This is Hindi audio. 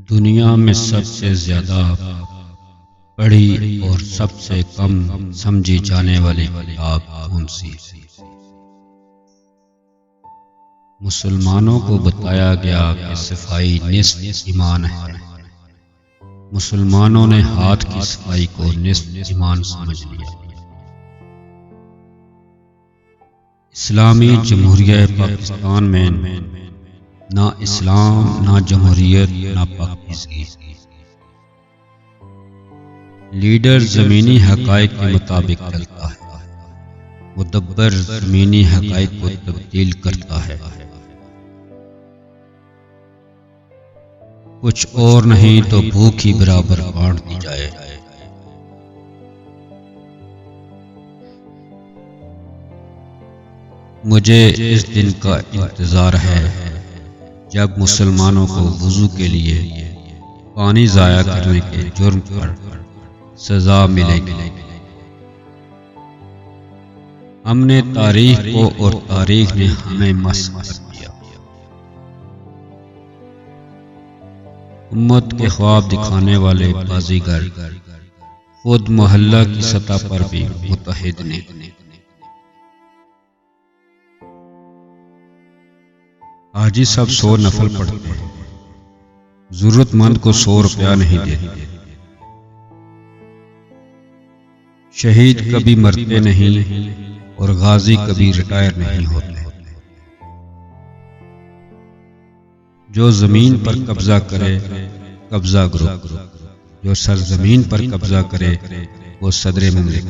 दुनिया में सबसे ज्यादा पढ़ी और सबसे कम समझी जाने वाली किताब कौन सी है? मुसलमानों को बताया गया कि सफाई निस्फ ईमान है। मुसलमानों ने हाथ की सफाई को निस्फ ईमान समझ लिया। इस्लामी जमहूरियत पाकिस्तान में ना इस्लाम, ना जमहूरियत, ना पाकिज़गी। लीडर ज़मीनी हक़ाइक़ के मुताबिक चलता है, मुदब्बर ज़मीनी हक़ाइक़ को तब्दील करता है। कुछ और नहीं तो भूख ही बराबर बांट दी जाए। मुझे इस दिन का इंतजार है जब मुसलमानों को वुज़ू के लिए पानी ज़ाया करने के जुर्म पर सजा मिलेगी। हमने तारीख को और तारीख ने हमें मस्त कर दिया। उम्मत के ख्वाब दिखाने वाले बाजीगर खुद मोहल्ला की सतह पर भी मुत्तहिद नहीं। हाजी सब 100 नफल पढ़ते हैं, जरूरतमंद को 100 रुपया नहीं देते। शहीद कभी मरते नहीं और गाजी कभी रिटायर नहीं होते। जो जमीन पर कब्जा करे कब्जा ग्रुप, जो सरजमीन पर कब्जा करे वो सदरे मुमलिक।